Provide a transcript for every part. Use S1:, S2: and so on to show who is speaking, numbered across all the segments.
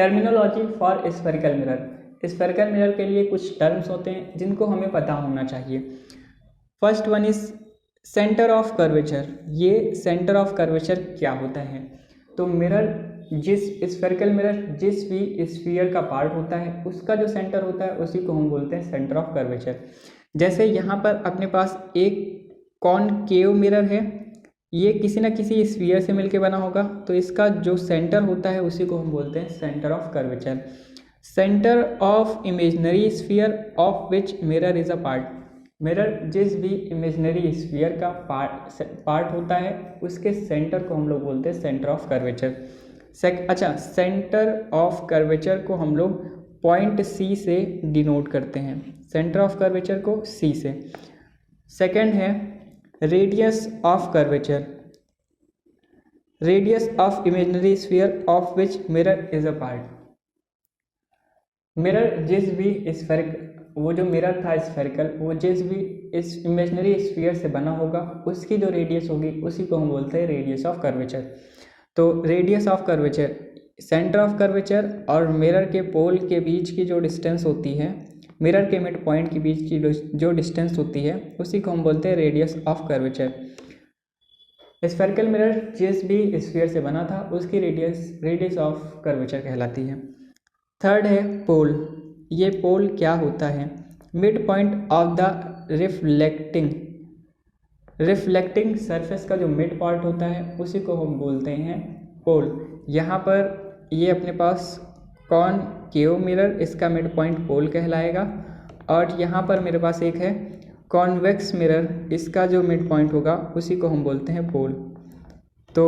S1: Terminology for spherical mirror. Spherical mirror के लिए कुछ टर्म्स होते हैं जिनको हमें पता होना चाहिए। First one is centre of curvature. ये सेंटर ऑफ कर्वेचर क्या होता है? तो मिरर स्फेरिकल मिरर जिस भी स्फीयर का पार्ट होता है उसका जो सेंटर होता है उसी को हम बोलते हैं सेंटर ऑफ कर्वेचर। जैसे यहाँ पर अपने पास एक कॉनकेव मिरर है, ये किसी न किसी स्फीयर से मिलके बना होगा, तो इसका जो सेंटर होता है उसी को हम बोलते हैं centre of curvature. Centre of imaginary sphere of which mirror is a part. Mirror जिस भी इमेजिनरी स्फीयर का पार्ट होता है उसके सेंटर को हम लोग बोलते हैं centre of curvature. Centre of curvature को हम लोग पॉइंट सी से डिनोट करते हैं, सेंटर ऑफ कर्वेचर को सी से। सेकंड है radius of curvature. Radius of imaginary sphere of which mirror is a part. Mirror जिस भी वो जो मिरर था स्फेरिकल, वो जिस भी इस इमेजिनरी स्फीयर से बना होगा उसकी जो रेडियस होगी उसी को हम बोलते हैं रेडियस ऑफ कर्वेचर। तो radius of curvature, centre of curvature और मिरर के पोल के बीच की जो डिस्टेंस होती है, मिरर के मिड पॉइंट के बीच की जो डिस्टेंस होती है उसी को हम बोलते हैं radius of curvature. Spherical mirror जिस भी स्फीयर से बना था उसकी रेडियस ऑफ कर्वेचर कहलाती है। थर्ड है पोल। ये पोल क्या होता है? Mid point of the reflecting surface का जो मिड पार्ट होता है उसी को हम बोलते हैं पोल। यहाँ पर ये अपने पास कॉनकेव मिरर, इसका मिड पॉइंट पोल कहलाएगा। और यहाँ पर मेरे पास एक है कॉन्वेक्स मिरर, इसका जो मिड पॉइंट होगा उसी को हम बोलते हैं पोल। तो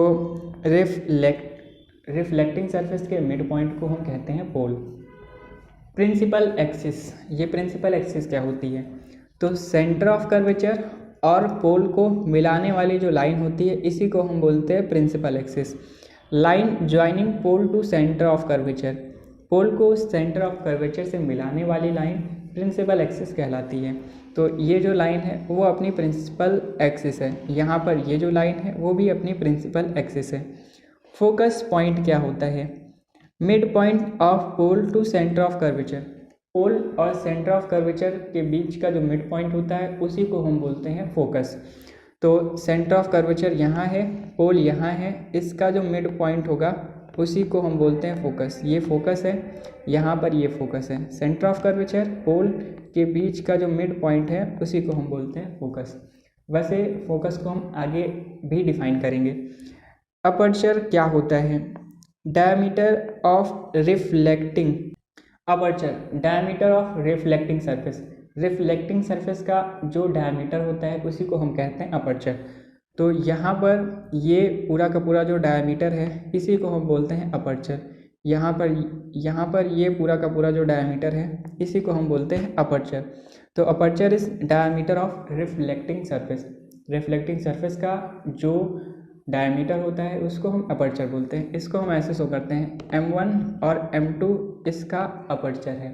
S1: रिफ्लेक्टिंग सरफेस के मिड पॉइंट को हम कहते हैं पोल। Principal axis. ये प्रिंसिपल एक्सिस क्या होती है? तो सेंटर ऑफ कर्वेचर और पोल को मिलाने वाली जो लाइन होती है इसी को हम बोलते हैं principal axis. Line joining pole to centre of curvature. Pole को सेंटर ऑफ कर्वेचर से मिलाने वाली लाइन प्रिंसिपल एक्सिस कहलाती है। तो ये जो लाइन है वो अपनी प्रिंसिपल एक्सिस है, यहाँ पर ये जो लाइन है वो भी अपनी प्रिंसिपल एक्सिस है। फोकस पॉइंट क्या होता है? Mid point of pole to centre of curvature. Pole और सेंटर ऑफ कर्वेचर के बीच का जो मिड पॉइंट होता है उसी को हम बोलते हैं फोकस। तो सेंटर ऑफ कर्वेचर यहाँ है, पोल यहाँ है, इसका जो मिड पॉइंट होगा उसी को हम बोलते हैं फोकस। ये फोकस है, यहाँ पर ये फोकस है। सेंटर ऑफ कर्वेचर, पोल के बीच का जो मिड पॉइंट है उसी को हम बोलते हैं फोकस। वैसे फोकस को हम आगे भी डिफाइन करेंगे। अपर्चर क्या होता है? Diameter of reflecting aperture, diameter of reflecting surface. Reflecting surface का जो डायमीटर होता है उसी को हम कहते हैं अपर्चर। तो यहाँ पर ये पूरा का पूरा जो डायमीटर है इसी को हम बोलते हैं अपर्चर। यहाँ पर ये पूरा का पूरा जो डायमीटर है इसी को हम बोलते हैं अपर्चर। तो aperture is diameter of reflecting surface. Reflecting surface का जो डायमीटर होता है उसको हम अपर्चर बोलते हैं। इसको हम ऐसे शो करते हैं, M1 और M2 इसका अपर्चर है।